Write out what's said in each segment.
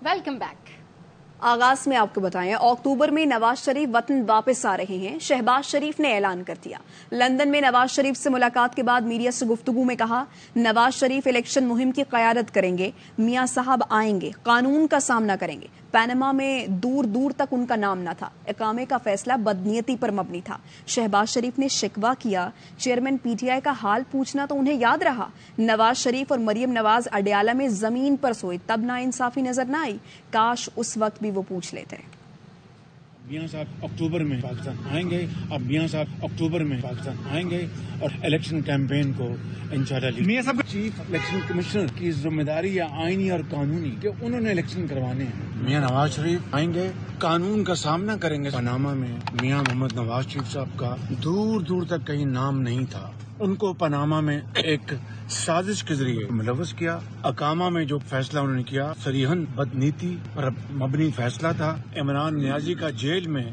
Welcome back. आगाज में आपको बताएं, अक्टूबर में नवाज शरीफ वतन वापस आ रहे हैं। शहबाज शरीफ ने ऐलान कर दिया। लंदन में नवाज शरीफ से मुलाकात के बाद मीडिया से गुफ्तगू में कहा, नवाज शरीफ इलेक्शन मुहिम की क़यादत करेंगे। मियां साहब आएंगे, कानून का सामना करेंगे। पैनमा में दूर दूर तक उनका नाम न था। इकामे का फैसला बदनीयती पर मबनी था। शहबाज शरीफ ने शिकवा किया, चेयरमैन पीटीआई का हाल पूछना तो उन्हें याद रहा। नवाज शरीफ और मरियम नवाज अडयाला में जमीन पर सोए, तब नाइंसाफी नजर न आई। काश उस वक्त भी वो पूछ लेते। मियां साहब अक्टूबर में पाकिस्तान आएंगे। अब मियां साहब अक्टूबर में पाकिस्तान आएंगे और इलेक्शन कैंपेन को इंशाल्लाह मियां साहब चीफ इलेक्शन कमिश्नर की जिम्मेदारी है आईनी और कानूनी कि उन्होंने इलेक्शन करवाने हैं। मियां नवाज शरीफ आएंगे, कानून का सामना करेंगे। पनामा में मियां मोहम्मद नवाज शरीफ साहब का दूर दूर तक कहीं नाम नहीं था। उनको पनामा में एक साजिश के जरिए मुलव्वस किया। अकामा में जो फैसला उन्होंने किया सरीहन बदनीति पर मबनी फैसला था। इमरान नियाजी का जेल में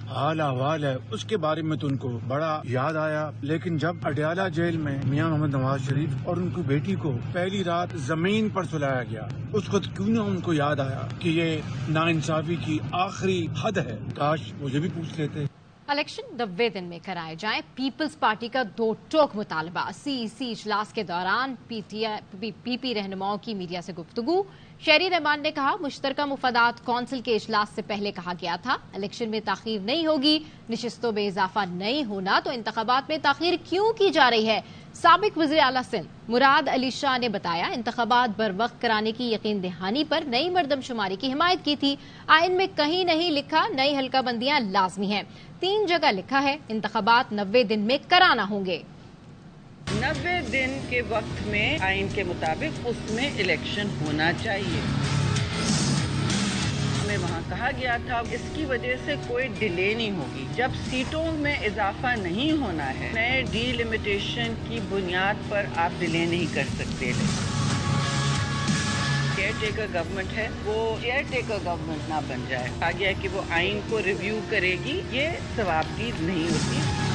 हाल अहवाल है, उसके बारे में तो उनको बड़ा याद आया। लेकिन जब अडयाला जेल में मियां मोहम्मद नवाज शरीफ और उनकी बेटी को पहली रात जमीन पर सुलाया गया, उसको तो क्यों न उनको याद आया कि ये नाइंसाफी की आखिरी हद है। काश मुझे भी पूछ लेते। इलेक्शन 90 दिन में कराए जाएं। पीपल्स पार्टी का दो टोक मुतालबा। सीईसी इजलास के दौरान पीपी रहनुमाओं की मीडिया से गुफ्तगू। शहरी रहमान ने कहा, मुश्तरका मुफादात कौंसिल के इजलास से पहले कहा गया था, इलेक्शन में ताखीर नहीं होगी। नशिस्तों में इजाफा नहीं होना तो इंतखाबात में ताखीर क्यों की जा रही है। साबिक वज़ीर आला सिंध मुराद अली शाह ने बताया, इंतखाबात बर वक्त कराने की यकीन दहानी पर नई मर्दमशुमारी की हिमायत की थी। आइन में कहीं नहीं लिखा नई हल्का बंदियां लाजमी हैं। 3 जगह लिखा है इंतखाबात 90 दिन में कराना होंगे। 90 दिन के वक्त में आइन के मुताबिक उसमें इलेक्शन होना चाहिए। हमें वहाँ कहा गया था इसकी वजह से कोई डिले नहीं होगी। जब सीटों में इजाफा नहीं होना है, नए डीलिमिटेशन की बुनियाद पर आप डिले नहीं कर सकते। केयर टेकर गवर्नमेंट है, वो केयर टेकर गवर्नमेंट ना बन जाए। कहा गया कि वो आइन को रिव्यू करेगी, ये सवाबदीद नहीं होती।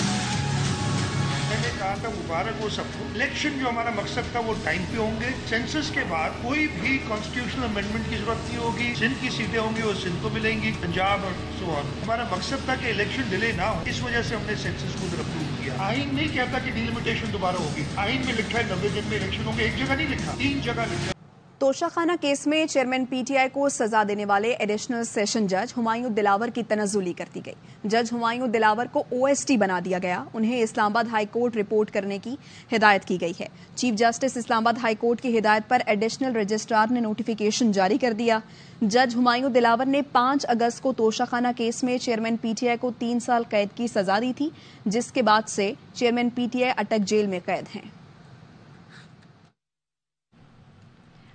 मैंने कहा था मुबारक वो सबको। इलेक्शन जो हमारा मकसद था वो टाइम पे होंगे। सेंसस के बाद कोई भी कॉन्स्टिट्यूशनल अमेंडमेंट की जरूरत नहीं होगी। सिंध की सीटें होंगी वो सिंध को मिलेंगी, पंजाब और सो ऑन। हमारा मकसद था कि इलेक्शन डिले ना हो, इस वजह से हमने सेंसस को अप्रूव किया। आइन नहीं कहता कि डिलिमिटेशन दोबारा होगी। आइन में लिखा है 90 दिन में इलेक्शन होंगे। एक जगह नहीं लिखा, 3 जगह लिखा। तोशाखाना केस में चेयरमैन पीटीआई को सजा देने वाले एडिशनल सेशन जज हुमायूं दिलावर की तनज़्ज़ुली कर दी गई। जज हुमायूं दिलावर को ओएसटी बना दिया गया। उन्हें इस्लामाबाद हाई कोर्ट रिपोर्ट करने की हिदायत की गई है। Chief justice Islamabad high court की हिदायत पर एडिशनल रजिस्ट्रार ने नोटिफिकेशन जारी कर दिया। जज हुमायूं दिलावर ने 5 अगस्त को तोशाखाना केस में चेयरमैन पीटीआई को 3 साल कैद की सजा दी थी, जिसके बाद से चेयरमैन पीटीआई अटक जेल में कैद हैं।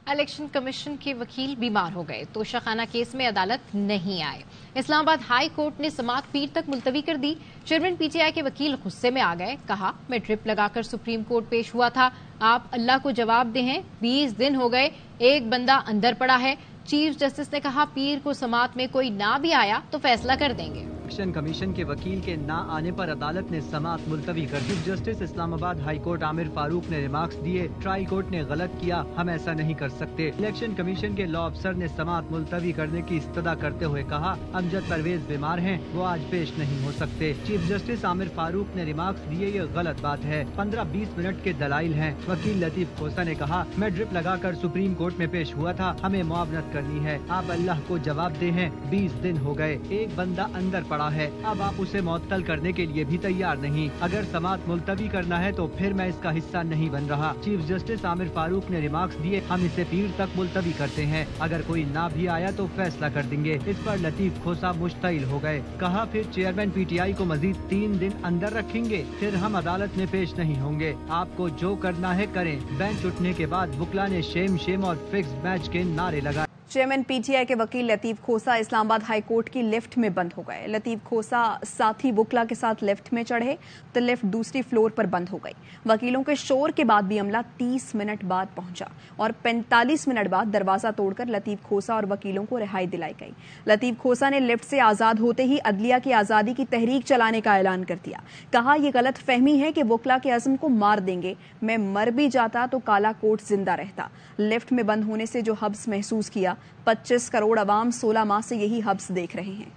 इलेक्शन कमीशन के वकील बीमार हो गए, तोशाखाना केस में अदालत नहीं आए। इस्लामाबाद हाई कोर्ट ने समाअत पीर तक मुलतवी कर दी। चेयरमैन पीटीआई के वकील गुस्से में आ गए। कहा, मैं ड्रिप लगाकर सुप्रीम कोर्ट पेश हुआ था, आप अल्लाह को जवाब दे हैं। 20 दिन हो गए, एक बंदा अंदर पड़ा है। चीफ जस्टिस ने कहा, पीर को समाअत में कोई ना भी आया तो फैसला कर देंगे। इलेक्शन कमीशन के वकील के ना आने पर अदालत ने समाअत मुलतवी कर दी। Chief justice Islamabad high court Aamir Farooq ने रिमार्क्स दिए, ट्राई कोर्ट ने गलत किया, हम ऐसा नहीं कर सकते। इलेक्शन कमीशन के लॉ अफसर ने समाअत मुलतवी करने की इस्तदा करते हुए कहा, अमजद परवेज बीमार हैं, वो आज पेश नहीं हो सकते। चीफ जस्टिस आमिर फारूक ने रिमार्क्स दिए, ये गलत बात है, 15-20 मिनट के दलाइल हैं। वकील लतीफ खोसा ने कहा, मैं ड्रिप लगाकर सुप्रीम कोर्ट में पेश हुआ था, हमें मुआवनत करनी है, आप अल्लाह को जवाब दे हैं। 20 दिन हो गए, एक बंदा अंदर पड़ा है, अब आप उसे मुअत्तल करने के लिए भी तैयार नहीं। अगर समाअत मुलतवी करना है तो फिर मैं इसका हिस्सा नहीं बन रहा। चीफ जस्टिस आमिर फारूक ने रिमार्क्स दिए, हम इसे पीर तक मुलतवी करते हैं, अगर कोई ना भी आया तो फैसला कर देंगे। इस पर लतीफ खोसा मुश्तइल हो गए। कहा, फिर चेयरमैन पीटीआई को मजीद 3 दिन अंदर रखेंगे, फिर हम अदालत में पेश नहीं होंगे। आपको जो करना है करें। बेंच उठने के बाद वुकला ने शेम और फिक्स मैच के नारे लगाए। चेयरमैन पीटीआई के वकील लतीफ खोसा इस्लामाबाद हाई कोर्ट की लिफ्ट में बंद हो गए। लतीफ खोसा साथी वुकला के साथ लिफ्ट में चढ़े तो लिफ्ट दूसरी फ्लोर पर बंद हो गई। वकीलों के शोर के बाद भी अमला 30 मिनट बाद पहुंचा और 45 मिनट बाद दरवाजा तोड़कर लतीफ खोसा और वकीलों को रिहाई दिलाई गई। लतीफ खोसा ने लिफ्ट से आजाद होते ही अदलिया की आजादी की तहरीक चलाने का ऐलान कर दिया। कहा, यह गलत फहमी है कि वुकला के अज़्म को मार देंगे, मैं मर भी जाता तो काला कोट जिंदा रहता। लिफ्ट में बंद होने से जो हब्स महसूस किया दिया। 25 करोड़ अवाम 16 माह से यही हब्स देख रहे हैं।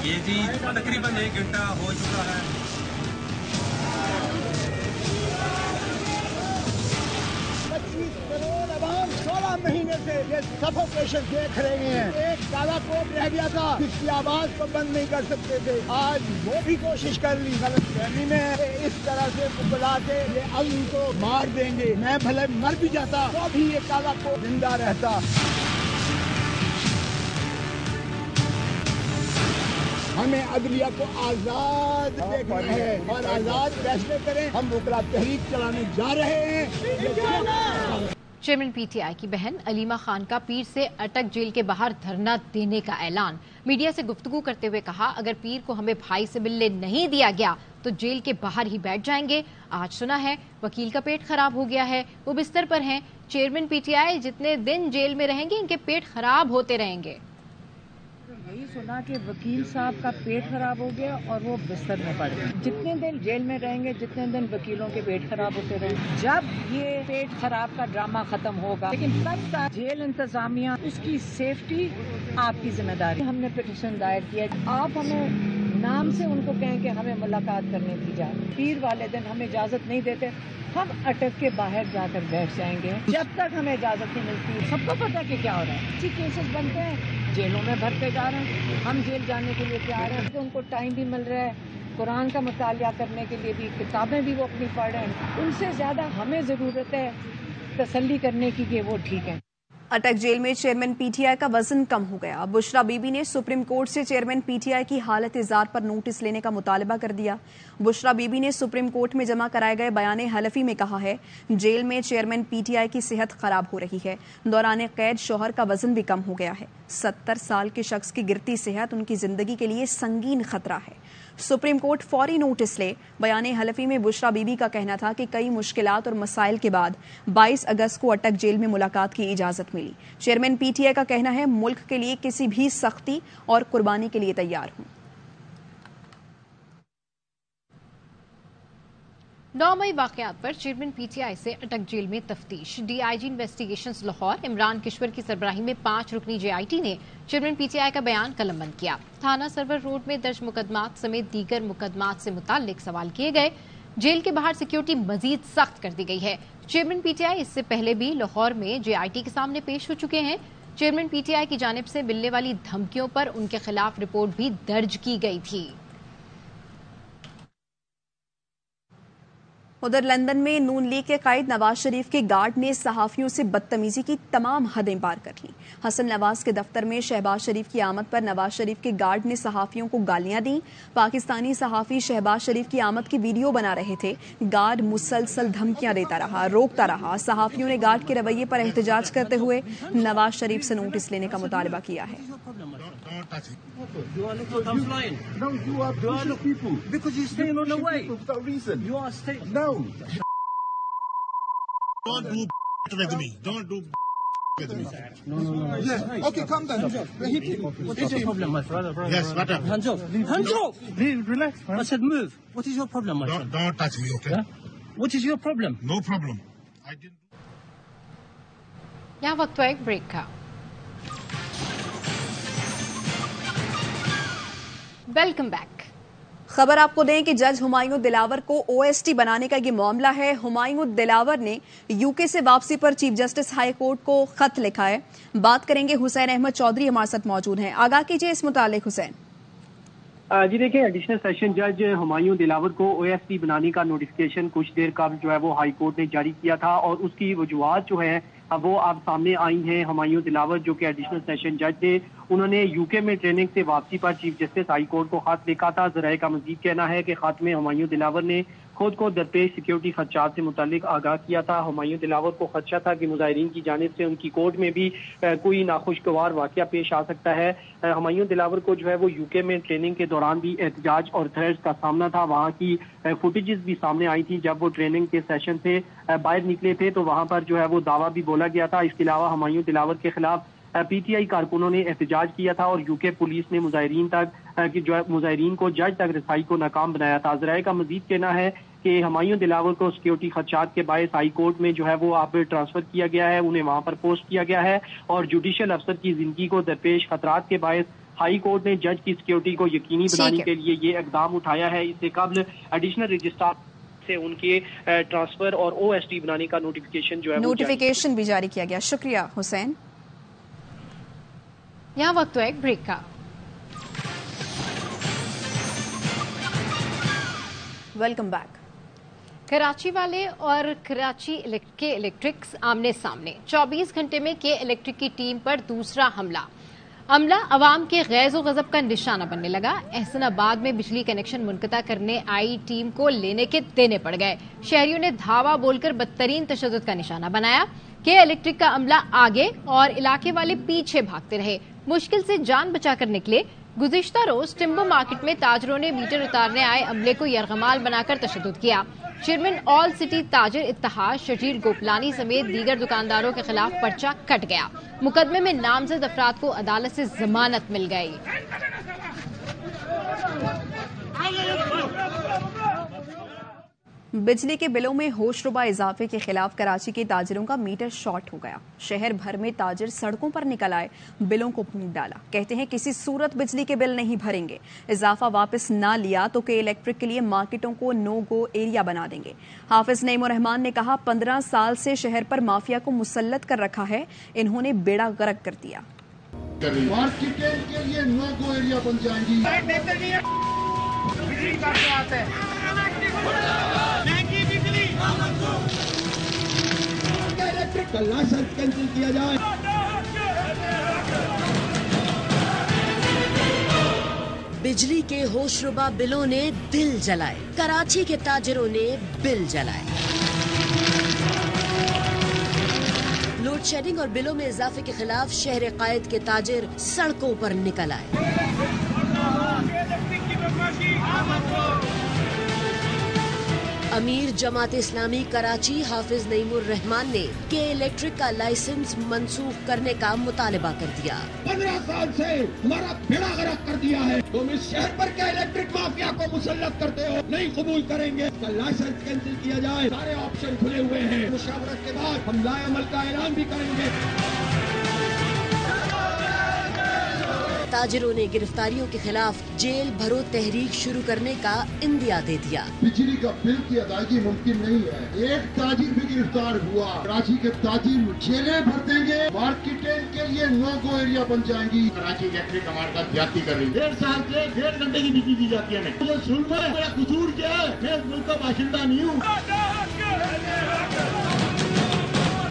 ये जी तकरीबन 1 घंटा हो चुका है। 25 करोड़ अवाम 16 महीने से ये सफोकेशन देख रहे हैं। एक काला कोट रह गया था जिसकी आवाज को बंद नहीं कर सकते थे, आज वो भी कोशिश कर ली। गलत फहमी में इस तरह से बुला के ये अल्लाह को मार देंगे। मैं भले मर भी जाता तो भी ये काला कोट जिंदा रहता। हमें अदलिया को आजाद देखना है और आजाद फैसले करें। हम वकला तहरीक चलाने जा रहे हैं। चेयरमैन पीटीआई की बहन अलीमा खान का पीर से अटक जेल के बाहर धरना देने का ऐलान। मीडिया से गुफ्तगू करते हुए कहा, अगर पीर को हमें भाई से मिलने नहीं दिया गया तो जेल के बाहर ही बैठ जाएंगे। आज सुना है वकील का पेट खराब हो गया है, वो बिस्तर पर हैं। चेयरमैन पीटीआई जितने दिन जेल में रहेंगे इनके पेट खराब होते रहेंगे। यही सुना कि वकील साहब का पेट खराब हो गया और वो बिस्तर में पड़ गए। जितने दिन जेल में रहेंगे जितने दिन वकीलों के पेट खराब होते रहेंगे। जब ये पेट खराब का ड्रामा खत्म होगा, लेकिन तब तक जेल इंतजामिया उसकी सेफ्टी आपकी जिम्मेदारी। हमने पिटीशन दायर किया, आप हमें नाम से उनको कहें कि हमें मुलाकात करने की जाए। पीर वाले दिन हमें इजाजत नहीं देते, हम अटक के बाहर जाकर बैठ जाएंगे जब तक हमें इजाजत नहीं मिलती। सबको पता कि क्या हो रहा है। ऐसे केसेस बनते हैं, जेलों में भरते जा रहे हैं। हम जेल जाने के लिए तैयार हैं, तो उनको टाइम भी मिल रहा है, कुरान का मुतालिया करने के लिए भी, किताबें भी वो अपनी पढ़ रहे हैं। उनसे ज्यादा हमें जरूरत है तसल्ली करने की कि वो ठीक है। अटक जेल में चेयरमैन पीटीआई का वजन कम हो गया। बुशरा बीबी ने सुप्रीम कोर्ट से चेयरमैन पीटीआई की हालत इज़ार पर नोटिस लेने का मुतालबा कर दिया। बुशरा बीबी ने सुप्रीम कोर्ट में जमा कराए गए बयान हलफी में कहा है, जेल में चेयरमैन पीटीआई की सेहत खराब हो रही है। दौरान कैद शौहर का वजन भी कम हो गया है। 70 साल के शख्स की गिरती सेहत उनकी जिंदगी के लिए संगीन खतरा है। सुप्रीम कोर्ट फौरी नोटिस ले। बयान हलफी में बुशरा बीबी का कहना था कि कई मुश्किलात और मसाइल के बाद 22 अगस्त को अटक जेल में मुलाकात की इजाजत मिली। चेयरमैन पीटीआई का कहना है, मुल्क के लिए किसी भी सख्ती और कुर्बानी के लिए तैयार हूं। 9 मई वाकयात पर चेयरमैन पीटीआई से अटक जेल में तफ्तीश। डीआईजी इन्वेस्टिगेशंस लाहौर इमरान किश्वर की सरबराही में 5 रुकनी जेआईटी ने चेयरमैन पीटीआई का बयान कलमबंद किया। थाना सरवर रोड में दर्ज मुकदमात समेत दीगर मुकदमात से मुताल्लिक सवाल किए गए। जेल के बाहर सिक्योरिटी मजीद सख्त कर दी गई है। चेयरमैन पीटीआई इससे पहले भी लाहौर में जेआईटी के सामने पेश हो चुके हैं। चेयरमैन पीटीआई की जानिब से मिलने वाली धमकियों पर उनके खिलाफ रिपोर्ट भी दर्ज की गई थी। उधर लंदन में नून लीग के कायद नवाज शरीफ के गार्ड ने सहाफियों से बदतमीजी की तमाम हदें पार कर ली। हसन नवाज के दफ्तर में शहबाज शरीफ की आमद पर नवाज शरीफ के गार्ड ने सहाफियों को गालियां दी। पाकिस्तानी सहाफी शहबाज शरीफ की आमद की वीडियो बना रहे थे। गार्ड मुसलसल धमकियां देता रहा, रोकता रहा। सहाफियों ने गार्ड के रवैये पर एहतजाज करते हुए नवाज शरीफ से नोटिस लेने का मुतालबा किया है। You are little flying. No, you are pushing people. Because you're staying on the way. Without reason. You are staying. No. Don't do with me. Don't do with me. No. Yeah. Okay, calm down. What is your problem, my friend? Yes, what up? Hands off. Hands off. Relax, man. I said move. What is your problem, my friend? Don't touch me, okay? Yeah? What is your problem? No problem. I didn't. यहाँ वक्त हुआ एक break का। Welcome back. खबर आपको दें कि जज हुमायूं दिलावर को ओएसटी बनाने का ये मामला है। हुमायूं दिलावर ने यूके से वापसी पर चीफ जस्टिस हाई कोर्ट को खत लिखा है। बात करेंगे, हुसैन अहमद चौधरी हमारे साथ मौजूद हैं। आगाह कीजिए इस मुतालिक हुसैन। जी देखिए, एडिशनल सेशन जज हुमायूं दिलावर को ओएसटी बनाने का नोटिफिकेशन कुछ देर कबल जो है वो हाई कोर्ट ने जारी किया था और उसकी वजूहात जो है वो अब सामने आई हैं। हुमायूं दिलावर जो कि एडिशनल सेशन जज थे, उन्होंने यूके में ट्रेनिंग से वापसी पर चीफ जस्टिस हाई कोर्ट को खत लिखा था। जराए का मजीद कहना है कि खत में हुमायूं दिलावर ने खुद को दरपेश सिक्योरिटी खदशात से मुतालिक आगाह किया था। हुमायूं दिलावर को खदशा था कि मुजाहिरीन की जानिब से उनकी कोर्ट में भी कोई नाखुशगवार वाकया पेश आ सकता है। हुमायूं दिलावर को जो है वो यूके में ट्रेनिंग के दौरान भी एहतजाज और थ्रेट्स का सामना था। वहाँ की फुटेजेस भी सामने आई थी। जब वो ट्रेनिंग के सेशन से बाहर निकले थे तो वहाँ पर जो है वो दावा भी बोला गया था। इसके अलावा हुमायूं दिलावर के खिलाफ पीटीआई कारकुनों ने एहतजाज किया था और यूके पुलिस ने मुजाहिरीन को जज तक रसाई को नाकाम बनाया था। जराए का मजीद कहना है कि हुमायूं दिलावर को सिक्योरिटी खदशात के बायस हाई कोर्ट में जो है वो आप ट्रांसफर किया गया है, उन्हें वहां पर पोस्ट किया गया है और जुडिशियल अफसर की जिंदगी को दरपेश खतरात के बायस हाई कोर्ट ने जज की सिक्योरिटी को यकीनी बनाने के लिए ये इकदाम उठाया है। इससे कबल एडिशनल रजिस्ट्रार से उनके ट्रांसफर और OST बनाने का नोटिफिकेशन जो है नोटिफिकेशन भी जारी किया गया। शुक्रिया हुसैन। यहाँ वक्त है एक ब्रेक का। Welcome back. कराची वाले और कराची के इलेक्ट्रिक्स आमने सामने। 24 घंटे में के इलेक्ट्रिक की टीम पर दूसरा हमला अवाम के गैज़ व गज़ब का निशाना बनने लगा। एहसनाबाद में बिजली कनेक्शन मुनक़ता करने आई टीम को लेने के देने पड़ गए। शहरियों ने धावा बोलकर बदतरीन तशद्दुद का निशाना बनाया। के इलेक्ट्रिक का अमला आगे और इलाके वाले पीछे भागते रहे। मुश्किल से जान बचाकर निकले। गुज़िश्ता रोज टिम्बो मार्केट में ताजरों ने मीटर उतारने आए अमले को यरगमाल बनाकर तशद्दुद किया। चेयरमैन ऑल सिटी ताजिर इत्तेहाद शजीर गोपलानी समेत दीगर दुकानदारों के खिलाफ पर्चा कट गया। मुकदमे में नामजद अफराद को अदालत से जमानत मिल गई। बिजली के बिलों में होशरुबा इजाफे के खिलाफ कराची के ताजिरों का मीटर शॉर्ट हो गया। शहर भर में ताजिर सड़कों पर निकल आए, बिलों को फूंक डाला। कहते हैं किसी सूरत बिजली के बिल नहीं भरेंगे। इजाफा वापस ना लिया तो के इलेक्ट्रिक के लिए मार्केटों को नो गो एरिया बना देंगे। हाफिज नईमुर रहमान ने कहा 15 साल से शहर पर माफिया को मुसल्लत कर रखा है, इन्होंने बेड़ा गर्क कर दिया। मार्केटिंग के लिए नो गो एरिया बन जाएंगी। इलेक्ट्रिक का लाइसेंस कैंसिल किया जाए। बिजली के होशरुबा बिलों ने दिल जलाए, कराची के ताजिरों ने बिल जलाए। लोड शेडिंग और बिलों में इजाफे के खिलाफ शहर कायद के ताजिर सड़कों पर निकल आए। अमीर जमात इस्लामी कराची हाफिज नईमुर रहमान ने के इलेक्ट्रिक का लाइसेंस मंसूख करने का मुतालबा कर दिया। 15 साल से हमारा बेड़ा गर्क कर दिया है। तुम इस शहर पर क्या इलेक्ट्रिक माफिया को मुसल्लत करते हो, नहीं कबूल करेंगे। इसका लाइसेंस कैंसिल किया जाए। सारे ऑप्शन खुले हुए हैं। मुशावरत के बाद हम लाएअमल का ऐलान भी करेंगे। ताजिरों ने गिरफ्तारियों के खिलाफ जेल भरो तहरीक शुरू करने का इंदिया दे दिया। बिजली का बिल की अदायगी मुमकिन नहीं है। एक ताजिर भी गिरफ्तार हुआ। कराची के ताजिर जेलें भर देंगे। मार्केटिंग के लिए नो गो एरिया बन जाएंगी। कराची इलेक्ट्रिक हमारे साथ ज्यादती कर रही है। 1.5 साल से 1.5 घंटे की बिजली दी जाती है। मुझे सुन लो, मेरा कसूर क्या है? मैं इस मुल्क का बाशिंदा नहीं हूँ।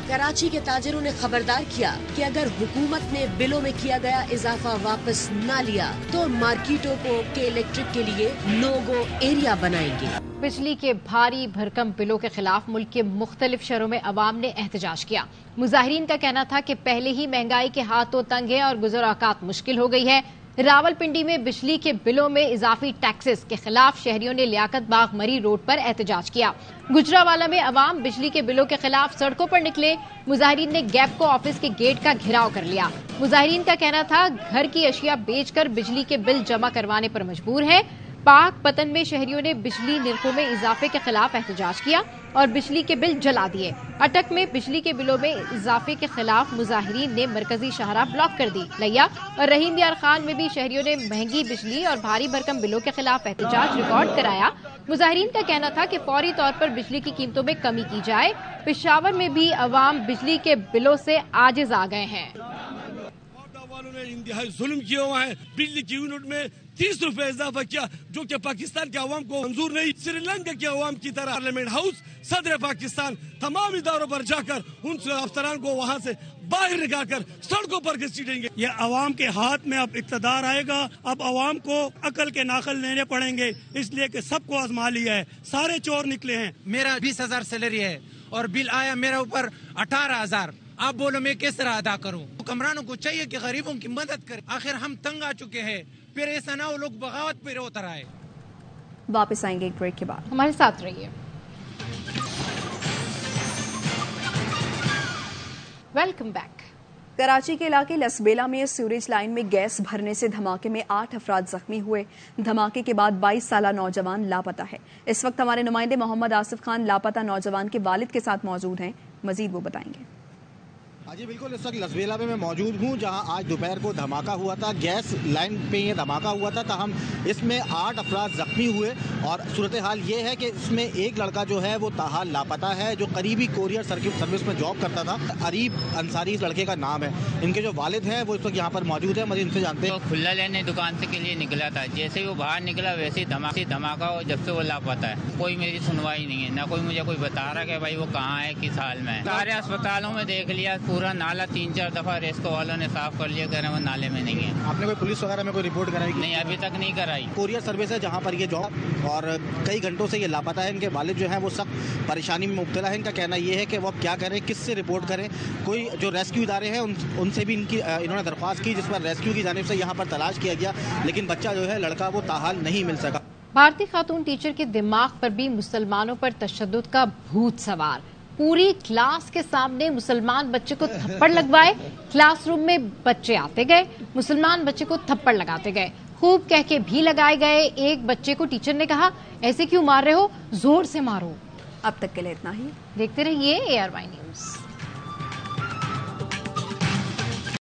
कराची के ताजिरों ने खबरदार किया कि अगर हुकूमत ने बिलों में किया गया इजाफा वापस न लिया तो मार्केटों को के इलेक्ट्रिक के लिए नो गो एरिया बनाएंगे। बिजली के भारी भरकम बिलों के खिलाफ मुल्क के मुख्तलिफ शहरों में अवाम ने एहतजाज किया। मुजाहिरीन का कहना था कि पहले ही महंगाई के हाथ तो तंग है और गुज़र औकात मुश्किल हो गई है। रावलपिंडी में बिजली के बिलों में इजाफी टैक्सेस के खिलाफ शहरियों ने लियाकत बाग मरी रोड पर एहतजाज किया। गुजरावाला में अवाम बिजली के बिलों के खिलाफ सड़कों पर निकले। मुजाहिरीन ने गैपको ऑफिस के गेट का घेराव कर लिया। मुजाहिरीन का कहना था घर की अशिया बेचकर बिजली के बिल जमा करवाने पर मजबूर है। पाक पतन में शहरियों ने बिजली निर्खों में इजाफे के खिलाफ एहतजाज किया और बिजली के बिल जला दिए। अटक में बिजली के बिलों में इजाफे के खिलाफ मुजाहिरीन ने मरकजी शाहराह ब्लॉक कर दी। लिया और रहीम यार खान में भी शहरियों ने महंगी बिजली और भारी भरकम बिलों के खिलाफ एहतजाज रिकॉर्ड कराया। मुजाहिरीन का कहना था कि फौरी तौर पर बिजली की कीमतों में कमी की जाए। पेशावर में भी अवाम बिजली के बिलों से आजिज आ गए हैं। इंतहाई जुल्म किया हुआ है। बिजली की यूनिट में 30 रुपए इजाफा किया, जो कि पाकिस्तान के अवाम को मंजूर नहीं। श्रीलंका के अवाम की तरह पार्लियामेंट हाउस, सदर पाकिस्तान तमाम इदारों पर जाकर उन अफसरान को वहाँ से बाहर निकालकर सड़कों पर घसीटेंगे। ये अवाम के हाथ में अब इक़्तिदार आएगा। अब अवाम को अकल के नाखल लेने पड़ेंगे, इसलिए कि सबको आजमा लिया है। सारे चोर निकले हैं। मेरा 20,000 सैलरी है और बिल आया मेरा ऊपर 18,000। आप बोलो मैं किस तरह अदा करूं? हुक्मरानों को चाहिए कि गरीबों की मदद करें। आखिर हम तंग आ चुके हैं, फिर ऐसा ना वो लोग बगावत पे उतर आए। वापस आएंगे एक ब्रेक के बाद, हमारे साथ रहिए। Welcome back. कराची के इलाके लसबेला में सीवरेज लाइन में गैस भरने से धमाके में 8 अफराद जख्मी हुए। धमाके के बाद 22 साला नौजवान लापता है। इस वक्त हमारे नुमाइंदे मोहम्मद आसिफ खान लापता नौजवान के वालिद के साथ मौजूद हैं, मजीद वो बताएंगे। जी बिल्कुल, इस वक्त लसबेला में मैं मौजूद हूँ जहाँ आज दोपहर को धमाका हुआ था। गैस लाइन पे ये धमाका हुआ था, ताहम इसमें 8 अफराद जख्मी हुए और सूरत हाल ये है कि इसमें एक लड़का जो है वो ताहाल लापता है, जो करीबी कोरियर सर्विस में जॉब करता था। अरीब अंसारी इस लड़के का नाम है। इनके जो वालिद हैं वो इस वक्त यहाँ पर मौजूद है, मजीद इनसे जानते हैं। तो खुला लेने दुकान से के लिए निकला था, जैसे ही वो बाहर निकला वैसे ही धमाका हो, जब से वो लापता है। कोई मेरी सुनवाई नहीं है, ना कोई मुझे कोई बता रहा कि भाई वो कहाँ है, किस हाल में है। सारे अस्पतालों में देख लिया, पूरा नाला 3-4 दफा रेस्को वालों ने साफ कर लिया, कह रहे वो नाले में नहीं है। आपने कोई पुलिस वगैरह में कोई रिपोर्ट कराई? नहीं, अभी तक नहीं कराई। कोरियर सर्विस है जहाँ पर ये जॉब और कई घंटों से ये लापता है। इनके वालिद जो है वो सख्त परेशानी में मुब्तला है। इनका कहना ये है कि वो अब क्या करें, किससे रिपोर्ट करें। कोई जो रेस्क्यू इदारे हैं उनसे भी इन्होंने दरख्वास्त की, जिस पर रेस्क्यू की जानिब से यहाँ पर तलाश किया गया, लेकिन बच्चा जो है लड़का वो ताहाल नहीं मिल सका। भारतीय खातून टीचर के दिमाग पर भी मुसलमानों पर तशद्दुद का भूत सवार। पूरी क्लास के सामने मुसलमान बच्चे को थप्पड़ लगवाए। क्लासरूम में बच्चे आते गए, मुसलमान बच्चे को थप्पड़ लगाते गए, खूब कह के भी लगाए गए। एक बच्चे को टीचर ने कहा, ऐसे क्यों मार रहे हो, जोर से मारो। अब तक के लिए इतना ही। देखते रहिए ARY न्यूज।